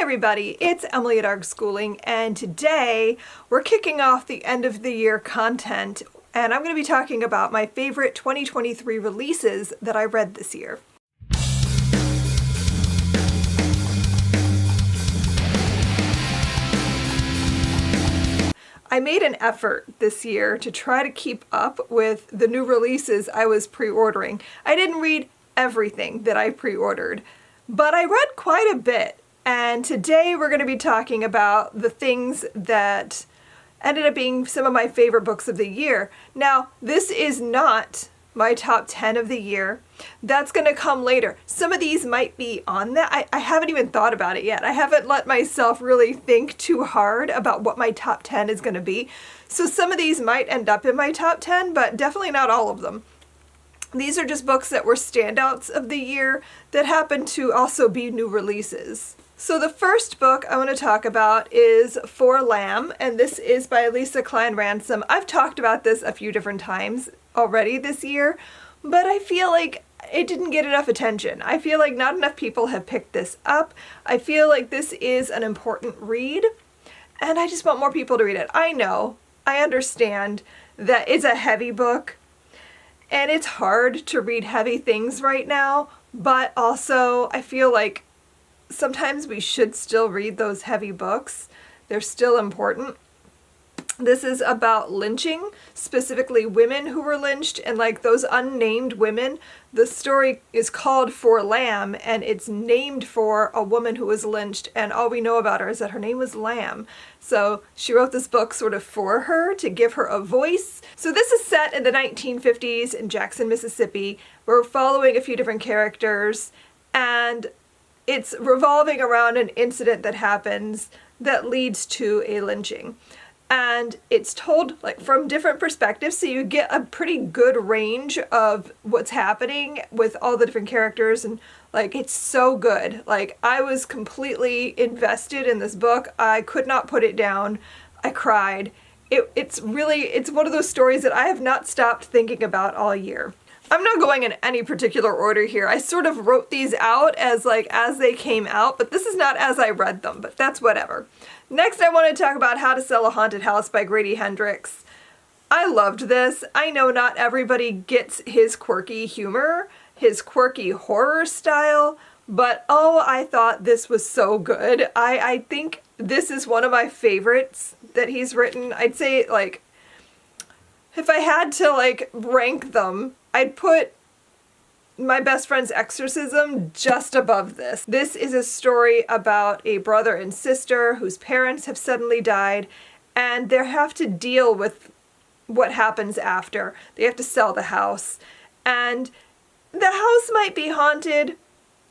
everybody, it's Emily at Arg Schooling, and today we're kicking off the end of the year content, and I'm going to be talking about my favorite 2023 releases that I read this year. I made an effort this year to try to keep up with the new releases I was pre-ordering. I didn't read everything that I pre-ordered, but I read quite a bit. And today we're going to be talking about the things that ended up being some of my favorite books of the year. Now, this is not my top 10 of the year. That's going to come later. Some of these might be on that. I haven't even thought about it yet. I haven't let myself really think too hard about what my top 10 is going to be. So some of these might end up in my top 10, but definitely not all of them. These are just books that were standouts of the year that happen to also be new releases. So the first book I want to talk about is For Lamb, and this is by Lisa Klein Ransom. I've talked about this a few different times already this year, but I feel like it didn't get enough attention. I feel like not enough people have picked this up. I feel like this is an important read, and I just want more people to read it. I know, I understand that it's a heavy book, and it's hard to read heavy things right now, but also I feel like sometimes we should still read those heavy books. They're still important. This is about lynching, specifically women who were lynched and like those unnamed women. The story is called For Lamb, and it's named for a woman who was lynched, and all we know about her is that her name was Lamb. So she wrote this book sort of for her, to give her a voice. So this is set in the 1950s in Jackson, Mississippi. We're following a few different characters, and it's revolving around an incident that happens that leads to a lynching. And it's told like from different perspectives, so you get a pretty good range of what's happening with all the different characters, and like it's so good. Like I was completely invested in this book. I could not put it down. I cried. It's one of those stories that I have not stopped thinking about all year. I'm not going in any particular order here. I sort of wrote these out as they came out, but this is not as I read them, but that's whatever. Next, I want to talk about How to Sell a Haunted House by Grady Hendrix. I loved this. I know not everybody gets his quirky humor, his quirky horror style, but oh, I thought this was so good. I think this is one of my favorites that he's written. I'd say like, if I had to like rank them, I'd put My Best Friend's Exorcism just above this. This is a story about a brother and sister whose parents have suddenly died, and they have to deal with what happens after. They have to sell the house, and the house might be haunted,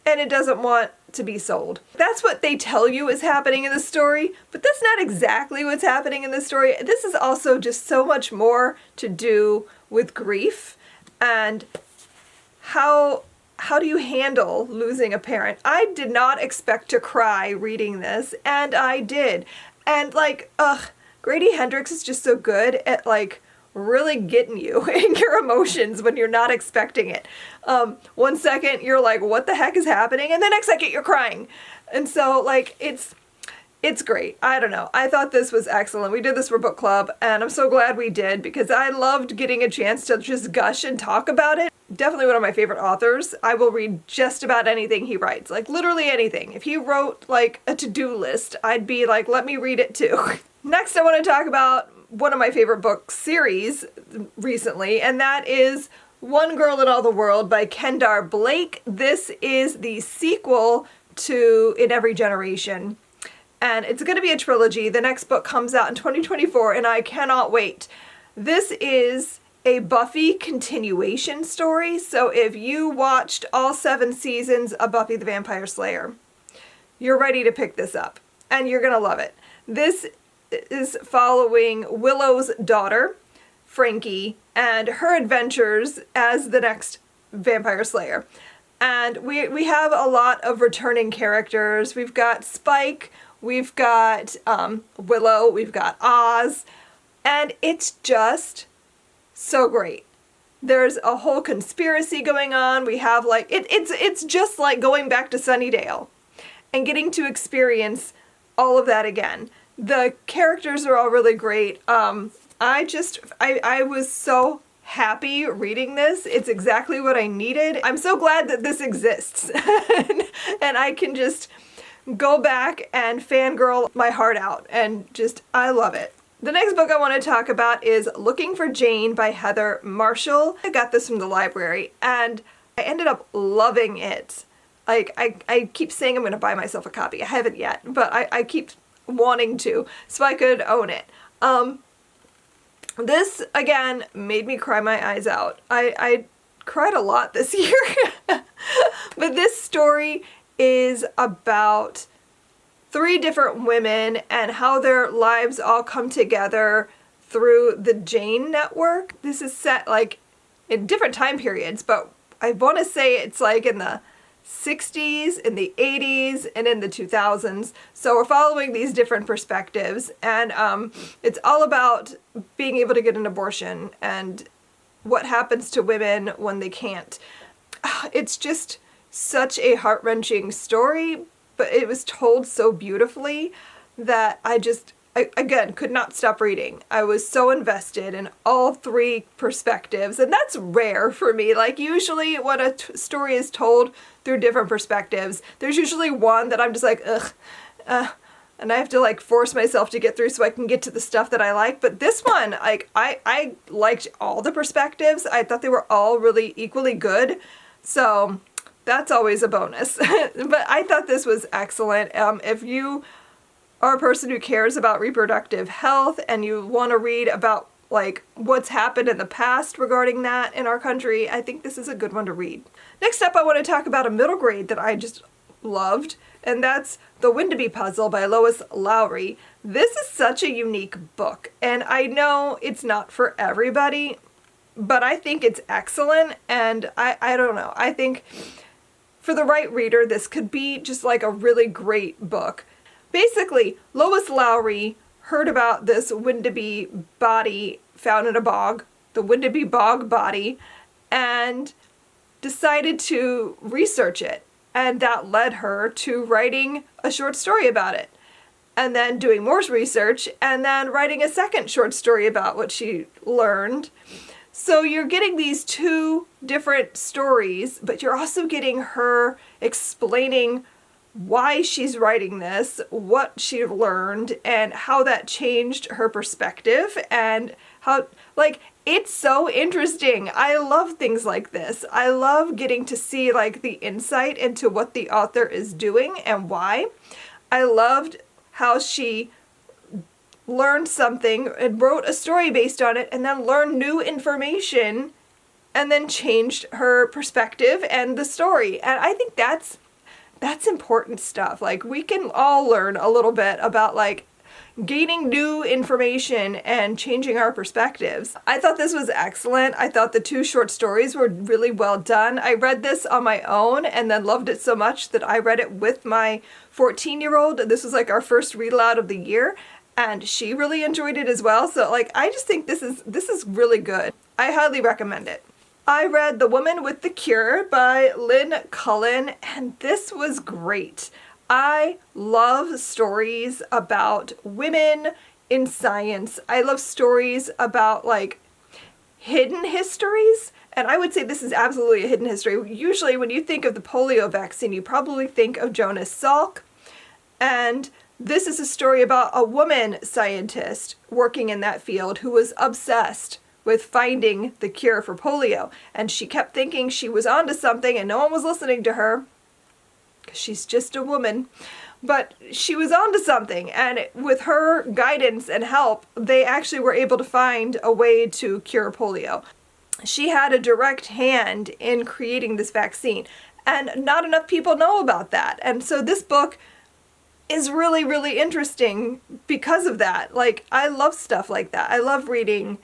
and it doesn't want to be sold. That's what they tell you is happening in the story, but that's not exactly what's happening in the story. This is also just so much more to do with grief and how do you handle losing a parent? I did not expect to cry reading this, and I did. And Grady Hendrix is just so good at like really getting you in your emotions when you're not expecting it. 1 second you're like, what the heck is happening? And the next second you're crying. And so like it's great. I don't know. I thought this was excellent. We did this for book club, and I'm so glad we did because I loved getting a chance to just gush and talk about it. Definitely one of my favorite authors. I will read just about anything he writes, like literally anything. If he wrote like a to-do list, I'd be like, let me read it too. Next, I want to talk about one of my favorite book series recently, and that is One Girl in All the World by Kendar Blake. This is the sequel to In Every Generation, and it's going to be a trilogy. The next book comes out in 2024, and I cannot wait. This is a Buffy continuation story, so if you watched all 7 seasons of Buffy the Vampire Slayer, you're ready to pick this up, and you're going to love it. This is following Willow's daughter, Frankie, and her adventures as the next Vampire Slayer. And we have a lot of returning characters. We've got Spike, we've got Willow, we've got Oz, and it's just so great. There's a whole conspiracy going on. We have like, it's just like going back to Sunnydale. and getting to experience all of that again. The characters are all really great. I was so happy reading this. It's exactly what I needed. I'm so glad that this exists. And I can just go back and fangirl my heart out, and just, I love it. The next book I want to talk about is Looking for Jane by Heather Marshall. I got this from the library and I ended up loving it. Like, I keep saying I'm going to buy myself a copy. I haven't yet, but I keep wanting to so I could own it. This, again, made me cry my eyes out. I cried a lot this year. But this story is about 3 different women and how their lives all come together through the Jane Network. This is set like in different time periods, but I want to say it's like in the 60s, in the 80s, and in the 2000s. So we're following these different perspectives, and it's all about being able to get an abortion and what happens to women when they can't. It's just such a heart-wrenching story, but it was told so beautifully that I again, could not stop reading. I was so invested in all 3 perspectives, and that's rare for me. Like, usually when a story is told through different perspectives, there's usually one that I'm just like, ugh, and I have to like force myself to get through so I can get to the stuff that I like. But this one, like, I liked all the perspectives. I thought they were all really equally good. So that's always a bonus. But I thought this was excellent. If you are a person who cares about reproductive health and you want to read about like what's happened in the past regarding that in our country, I think this is a good one to read. Next up, I want to talk about a middle grade that I just loved, and that's The Windaby Puzzle by Lois Lowry. This is such a unique book, and I know it's not for everybody, but I think it's excellent, and I don't know. I think for the right reader, this could be just like a really great book. Basically, Lois Lowry heard about this Windaby body found in a bog, the Windaby bog body, and decided to research it. And that led her to writing a short story about it, and then doing more research, and then writing a second short story about what she learned. So you're getting these 2 different stories, but you're also getting her explaining why she's writing this, what she learned, and how that changed her perspective, and how, like, it's so interesting. I love things like this. I love getting to see, like, the insight into what the author is doing and why. I loved how she learned something and wrote a story based on it, and then learned new information, and then changed her perspective and the story. And I think that's important stuff. Like, we can all learn a little bit about, like, gaining new information and changing our perspectives. I thought this was excellent. I thought the 2 short stories were really well done. I read this on my own and then loved it so much that I read it with my 14-year-old. This was like our first read aloud of the year, and she really enjoyed it as well. So, like, I just think this is really good. I highly recommend it. I read The Woman with the Cure by Lynn Cullen, and this was great. I love stories about women in science. I love stories about, like, hidden histories, and I would say this is absolutely a hidden history. Usually when you think of the polio vaccine, you probably think of Jonas Salk, and this is a story about a woman scientist working in that field who was obsessed with finding the cure for polio, and she kept thinking she was onto something and no one was listening to her, because she's just a woman, but she was onto something, and with her guidance and help, they actually were able to find a way to cure polio. She had a direct hand in creating this vaccine, and not enough people know about that, and so this book is really, really interesting because of that. Like, I love stuff like that. I love reading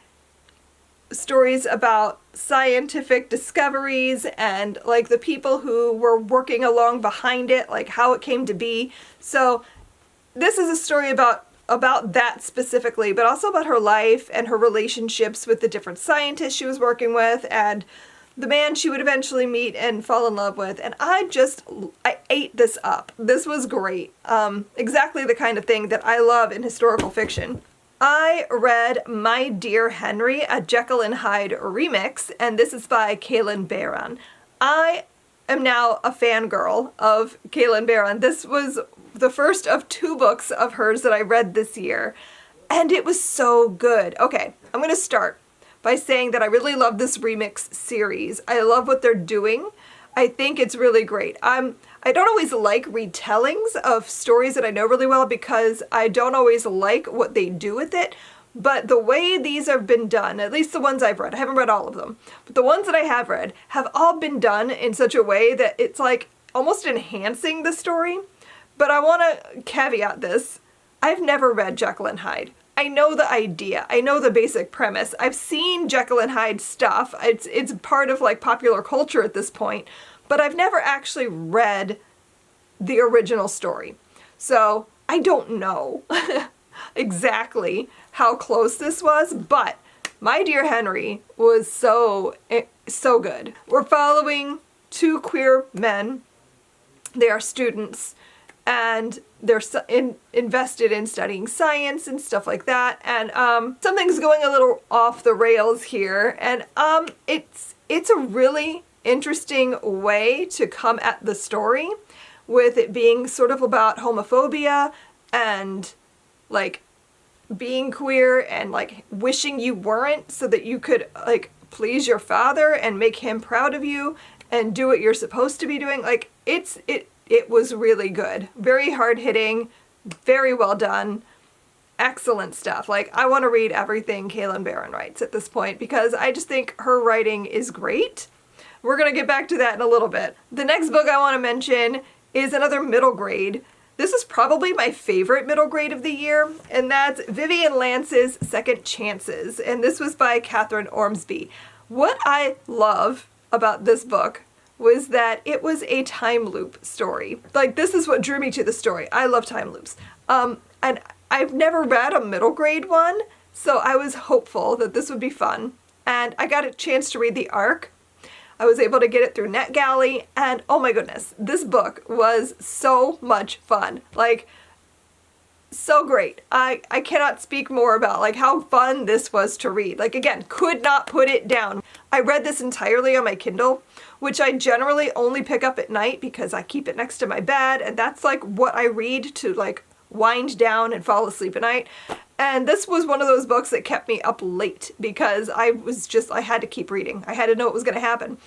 stories about scientific discoveries and, like, the people who were working along behind it, like how it came to be. So this is a story about that specifically, but also about her life and her relationships with the different scientists she was working with, and the man she would eventually meet and fall in love with. And I ate this up. This was great. Exactly the kind of thing that I love in historical fiction. I read My Dear Henry, a Jekyll and Hyde remix, and this is by Kaylin Barron. I am now a fangirl of Kaylin Barron. This was the first of 2 books of hers that I read this year, and it was so good. Okay, I'm going to start by saying that I really love this remix series. I love what they're doing. I think it's really great. I don't always like retellings of stories that I know really well because I don't always like what they do with it. But the way these have been done, at least the ones I've read, I haven't read all of them, but the ones that I have read have all been done in such a way that it's like almost enhancing the story. But I want to caveat this. I've never read Jekyll and Hyde. I know the idea. I know the basic premise. I've seen Jekyll and Hyde stuff. It's part of like popular culture at this point, but I've never actually read the original story. So I don't know exactly how close this was, but My Dear Henry was so good. We're following 2 queer men. They are students and they're invested in studying science and stuff like that. And something's going a little off the rails here. And it's a really interesting way to come at the story, with it being sort of about homophobia and like being queer and like wishing you weren't so that you could like please your father and make him proud of you and do what you're supposed to be doing. Like it was really good. Very hard hitting, very well done. Excellent stuff. Like, I want to read everything Kaylin Barron writes at this point because I just think her writing is great. We're going to get back to that in a little bit. The next book I want to mention is another middle grade. This is probably my favorite middle grade of the year, and that's Vivian Lance's Second Chances, and this was by Catherine Ormsby. What I love about this book was that it was a time loop story. Like, this is what drew me to the story. I love time loops. And I've never read a middle grade one, so I was hopeful that this would be fun. And I got a chance to read the ARC. I was able to get it through NetGalley, and oh my goodness, this book was so much fun. Like, so great. I cannot speak more about like how fun this was to read. Like, again, could not put it down. I read this entirely on my Kindle, which I generally only pick up at night because I keep it next to my bed, and that's like what I read to like wind down and fall asleep at night. And this was one of those books that kept me up late because I had to keep reading. I had to know what was going to happen.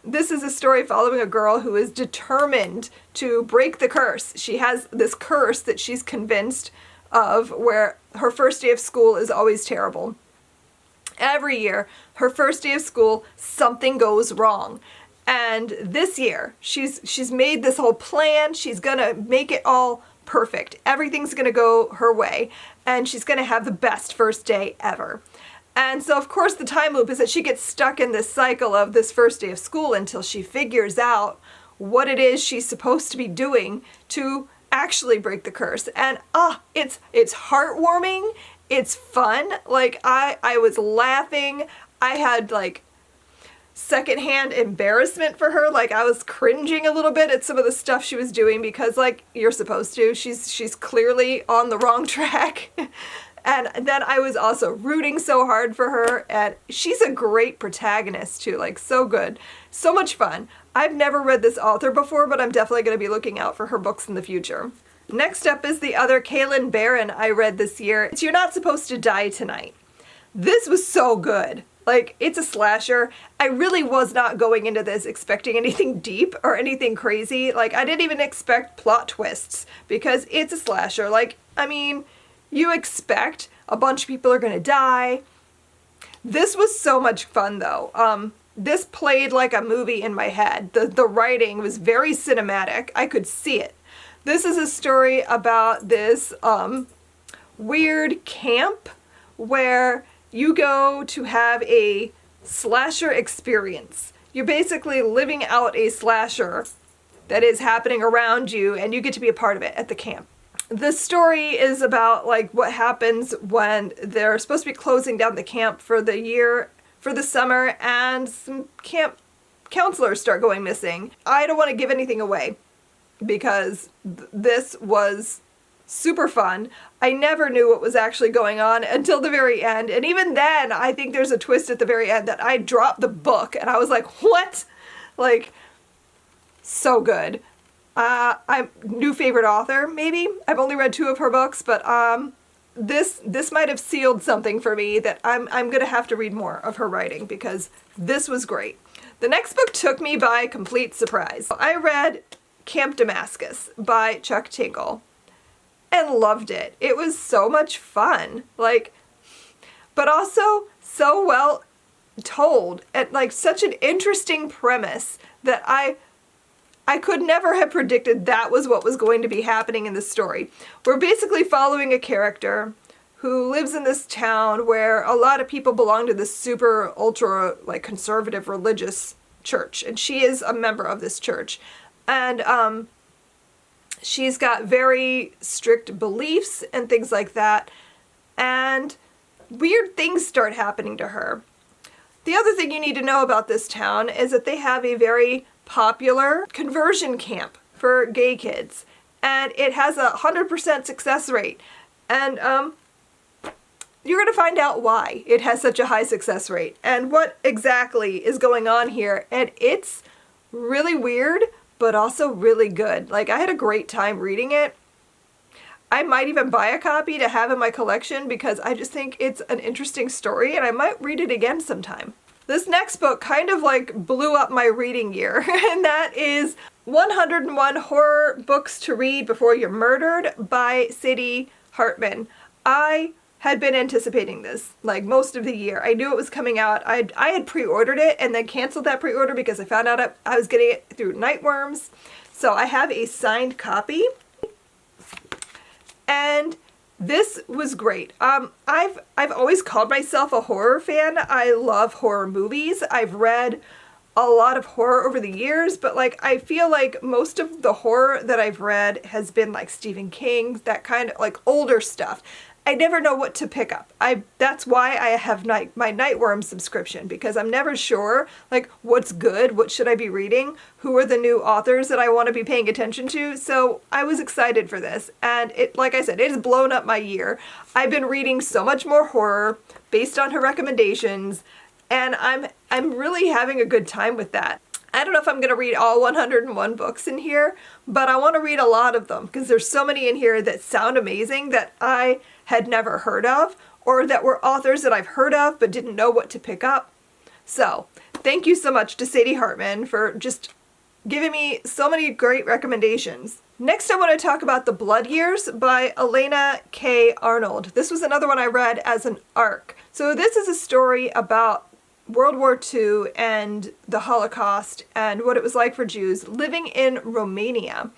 This is a story following a girl who is determined to break the curse. She has this curse that she's convinced of, where her first day of school is always terrible. Every year, her first day of school, something goes wrong. And this year, she's made this whole plan. She's gonna make it all perfect. Everything's gonna go her way, and she's gonna have the best first day ever. And so, of course, the time loop is that she gets stuck in this cycle of this first day of school until she figures out what it is she's supposed to be doing to actually break the curse. And it's heartwarming. It's fun. Like, I was laughing. I had like secondhand embarrassment for her. Like, I was cringing a little bit at some of the stuff she was doing because, like, you're supposed to. She's clearly on the wrong track. And then I was also rooting so hard for her, and she's a great protagonist too, like, so good. So much fun. I've never read this author before, but I'm definitely going to be looking out for her books in the future. Next up is the other Kaylin Barron I read this year. It's You're Not Supposed to Die Tonight. This was so good. Like, it's a slasher. I really was not going into this expecting anything deep or anything crazy. Like, I didn't even expect plot twists because it's a slasher. Like, I mean, you expect a bunch of people are going to die. This was so much fun, though. This played like a movie in my head. The writing was very cinematic. I could see it. This is a story about this weird camp where you go to have a slasher experience. You're basically living out a slasher that is happening around you, and you get to be a part of it at the camp. The story is about like what happens when they're supposed to be closing down the camp for the year, for the summer, and some camp counselors start going missing. I don't want to give anything away because this was super fun. I never knew what was actually going on until the very end. And even then, I think there's a twist at the very end that I dropped the book and I was like, what? Like, so good. I'm new favorite author, maybe. I've only read 2 of her books, but this might have sealed something for me that I'm gonna have to read more of her writing because this was great. The next book took me by complete surprise. I read Camp Damascus by Chuck Tingle and loved it. It was so much fun, like, but also so well told and like such an interesting premise that I could never have predicted that was what was going to be happening in the story. We're basically following a character who lives in this town where a lot of people belong to this super ultra like conservative religious church, and she is a member of this church. And she's got very strict beliefs and things like that, and weird things start happening to her. The other thing you need to know about this town is that they have a very popular conversion camp for gay kids, and it has 100% success rate. And you're going to find out why it has such a high success rate and what exactly is going on here. And it's really weird, but also really good. Like, I had a great time reading it. I might even buy a copy to have in my collection because I just think it's an interesting story and I might read it again sometime. This next book kind of like blew up my reading year, and that is 101 Horror Books to Read Before You're Murdered by Sadie Hartman. I had been anticipating this like most of the year. I knew it was coming out. I had pre-ordered it and then canceled that pre-order because I found out I was getting it through Nightworms. So I have a signed copy. And this was great. I've always called myself a horror fan. I love horror movies. I've read a lot of horror over the years, but like I feel like most of the horror that I've read has been like Stephen King, that kind of like older stuff. I never know what to pick up. That's why I have my Nightworm subscription, because I'm never sure like what's good, what should I be reading, who are the new authors that I want to be paying attention to. So I was excited for this, and it, like I said, it has blown up my year. I've been reading so much more horror based on her recommendations, and I'm really having a good time with that. I don't know if I'm going to read all 101 books in here, but I want to read a lot of them because there's so many in here that sound amazing that I had never heard of, or that were authors that I've heard of but didn't know what to pick up. So thank you so much to Sadie Hartman for just giving me so many great recommendations. Next, I want to talk about The Blood Years by Elena K. Arnold. This was another one I read as an ARC. So this is a story about World War II and the Holocaust and what it was like for Jews living in Romania.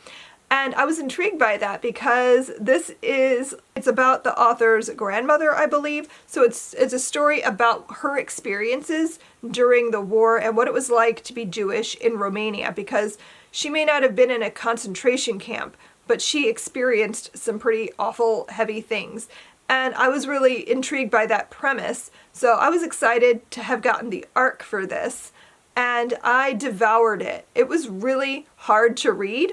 And I was intrigued by that because it's about the author's grandmother, I believe. So it's a story about her experiences during the war and what it was like to be Jewish in Romania, because she may not have been in a concentration camp, but she experienced some pretty awful, heavy things. And I was really intrigued by that premise. So I was excited to have gotten the ARC for this, and I devoured it. It was really hard to read.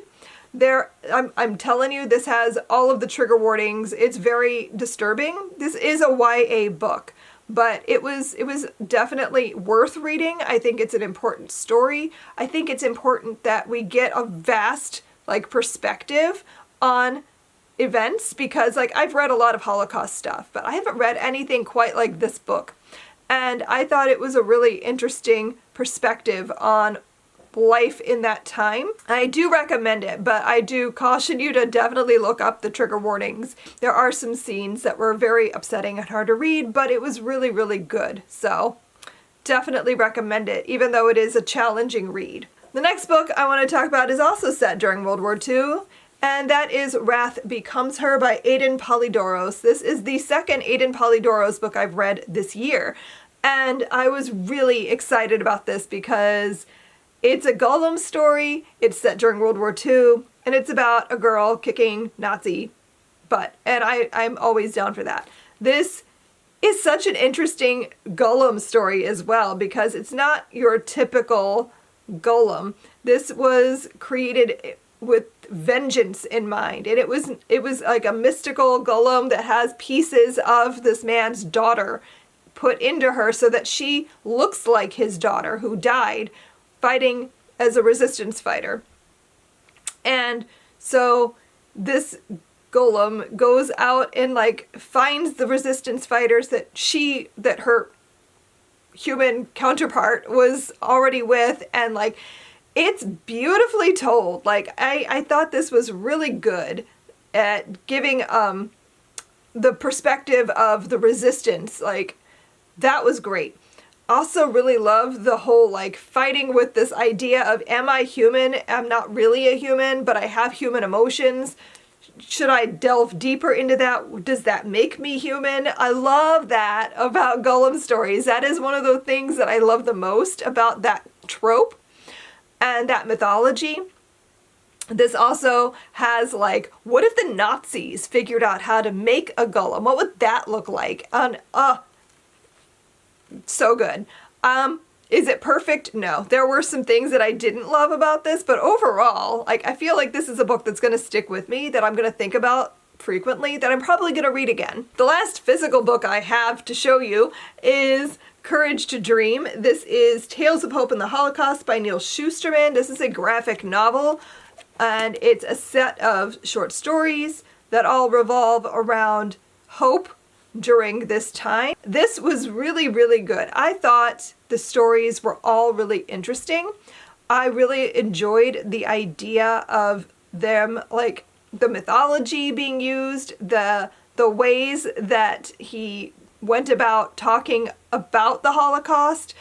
I'm telling you, this has all of the trigger warnings. It's very disturbing. This is a YA book, but it was definitely worth reading. I think it's an important story. I think it's important that we get a vast like perspective on events, because like I've read a lot of Holocaust stuff, but I haven't read anything quite like this book. And I thought it was a really interesting perspective on life in that time. I do recommend it, but I do caution you to definitely look up the trigger warnings. There are some scenes that were very upsetting and hard to read, but it was really, really good. So definitely recommend it, even though it is a challenging read. The next book I want to talk about is also set during World War II, and that is Wrath Becomes Her by Aiden Polydoros. This is the second Aiden Polydoros book I've read this year, and I was really excited about this because it's a Gollum story, it's set during World War II, and it's about a girl kicking Nazi butt, and I'm always down for that. This is such an interesting Gollum story as well, because it's not your typical golem. This was created with vengeance in mind, and it was like a mystical golem that has pieces of this man's daughter put into her so that she looks like his daughter who died fighting as a resistance fighter. And so this golem goes out and like finds the resistance fighters that her human counterpart was already with, and like it's beautifully told. Like I thought this was really good at giving the perspective of the resistance. Like that was great. Also really love the whole like fighting with this idea of, am I human? I'm not really a human, but I have human emotions. Should I delve deeper into that? Does that make me human? I love that about golem stories. That is one of the things that I love the most about that trope and that mythology. This also has like, what if the Nazis figured out how to make a golem? What would that look like? So good. Is it perfect? No. There were some things that I didn't love about this, but overall, like I feel like this is a book that's going to stick with me, that I'm going to think about frequently, that I'm probably going to read again. The last physical book I have to show you is Courage to Dream. This is Tales of Hope in the Holocaust by Neal Shusterman. This is a graphic novel, and it's a set of short stories that all revolve around hope during this time. This was really, really good. I thought the stories were all really interesting. I really enjoyed the idea of them, like the mythology being used, the ways that he went about talking about the Holocaust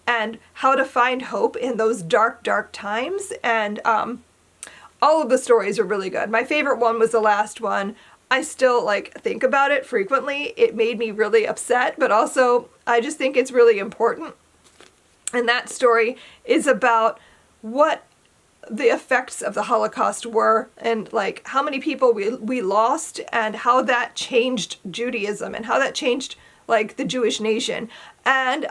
and how to find hope in those dark, dark times. And all of the stories are really good. My favorite one was the last one. I still like think about it frequently. It made me really upset, but also I just think it's really important. And that story is about what the effects of the Holocaust were, and like how many people we lost, and how that changed Judaism, and how that changed like the Jewish nation. And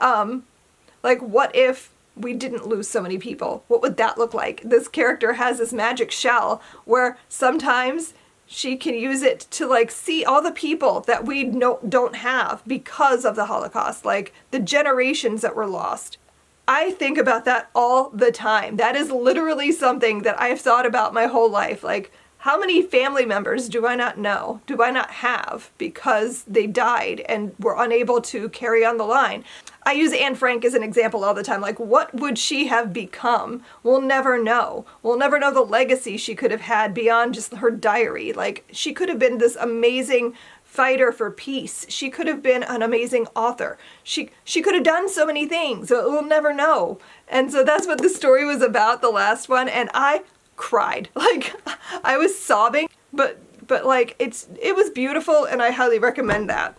like what if we didn't lose so many people? What would that look like? This character has this magic shell where sometimes she can use it to like see all the people that we don't have because of the Holocaust, like the generations that were lost. I think about that all the time. That is literally something that I've thought about my whole life. Like, how many family members do I not know, do I not have because they died and were unable to carry on the line? I use Anne Frank as an example all the time. Like, what would she have become? We'll never know. We'll never know the legacy she could have had beyond just her diary. Like, she could have been this amazing fighter for peace. She could have been an amazing author. She could have done so many things, but we'll never know. And so that's what the story was about, the last one, and I cried. Like, I was sobbing, but like it was beautiful, and I highly recommend that.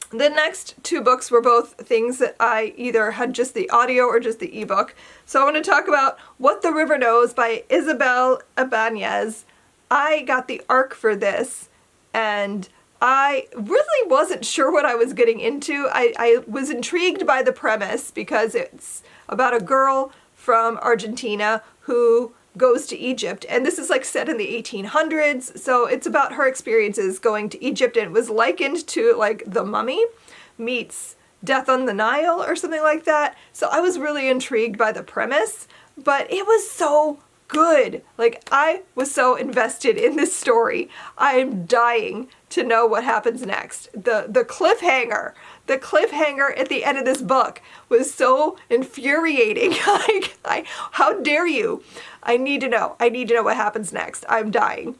The next two books were both things that I either had just the audio or just the ebook. So I want to talk about What the River Knows by Isabel Ibanez. I got the ARC for this, and I really wasn't sure what I was getting into. I was intrigued by the premise because it's about a girl from Argentina who goes to Egypt, and this is like set in the 1800s, so it's about her experiences going to Egypt, and it was likened to like The Mummy meets Death on the Nile or something like that. So I was really intrigued by the premise, but it was so good. Like, I was so invested in this story. I'm dying to know what happens next. The cliffhanger at the end of this book was so infuriating. Like, how dare you? I need to know what happens next. I'm dying.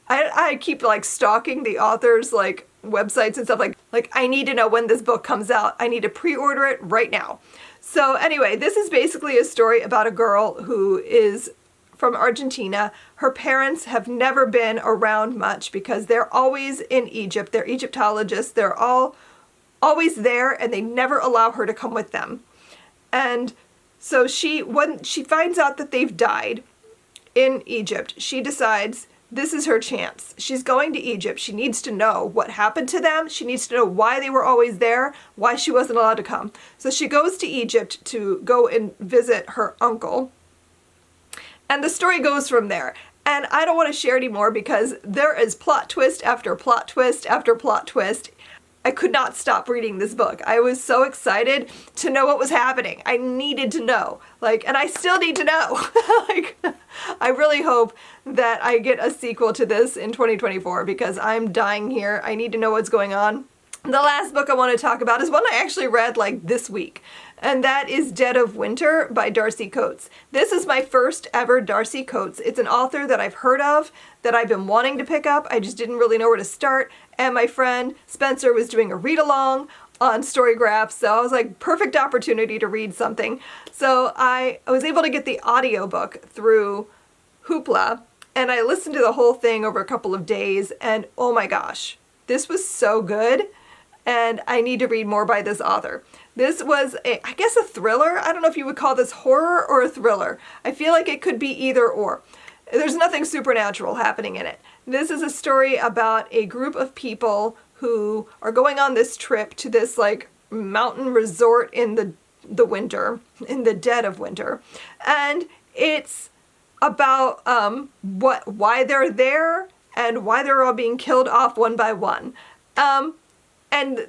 I keep like stalking the authors' like websites and stuff, like I need to know when this book comes out. I need to pre-order it right now. So anyway, this is basically a story about a girl who is from Argentina. Her parents have never been around much because they're always in Egypt. They're Egyptologists. They're always there, and they never allow her to come with them. And so when she finds out that they've died in Egypt, she decides this is her chance. She's going to Egypt. She needs to know what happened to them. She needs to know why they were always there, why she wasn't allowed to come. So she goes to Egypt to go and visit her uncle. And the story goes from there. And I don't want to share anymore because there is plot twist after plot twist after plot twist. I could not stop reading this book. I was so excited to know what was happening. I needed to know. And I still need to know. I really hope that I get a sequel to this in 2024 because I'm dying here. I need to know what's going on. The last book I want to talk about is one I actually read this week, and that is Dead of Winter by Darcy Coates. This is my first ever Darcy Coates. It's an author that I've heard of, that I've been wanting to pick up. I just didn't really know where to start, and my friend Spencer was doing a read-along on Storygraph, so I was like, perfect opportunity to read something. So I was able to get the audiobook through Hoopla, and I listened to the whole thing over a couple of days, and oh my gosh, this was so good. And I need to read more by this author. This was, I guess, a thriller. I don't know if you would call this horror or a thriller. I feel like it could be either or. There's nothing supernatural happening in it. This is a story about a group of people who are going on this trip to this mountain resort in the winter, in the dead of winter. And it's about why they're there and why they're all being killed off one by one. And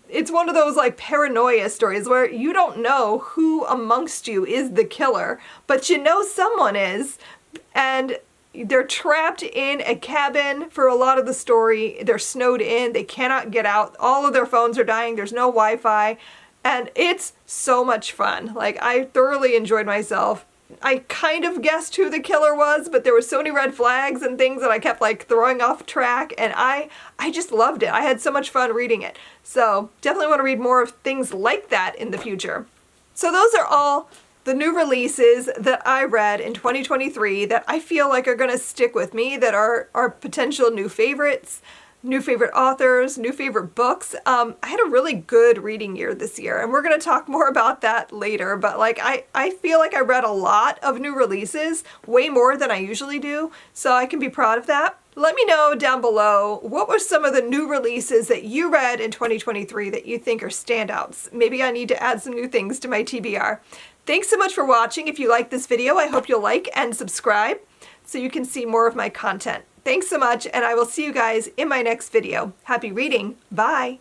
it's one of those paranoia stories where you don't know who amongst you is the killer, but you know someone is, and they're trapped in a cabin for a lot of the story. They're snowed in, they cannot get out, all of their phones are dying, there's no Wi-Fi, and it's so much fun. I thoroughly enjoyed myself. I kind of guessed who the killer was, but there were so many red flags and things that I kept throwing off track, and I just loved it. I had so much fun reading it. So definitely want to read more of things like that in the future. So those are all the new releases that I read in 2023 that I feel like are going to stick with me, that are potential new favorites, new favorite authors, new favorite books. I had a really good reading year this year, and we're going to talk more about that later, but I feel like I read a lot of new releases, way more than I usually do, so I can be proud of that. Let me know down below, what were some of the new releases that you read in 2023 that you think are standouts? Maybe I need to add some new things to my TBR. Thanks so much for watching. If you like this video, I hope you'll like and subscribe so you can see more of my content. Thanks so much, and I will see you guys in my next video. Happy reading. Bye.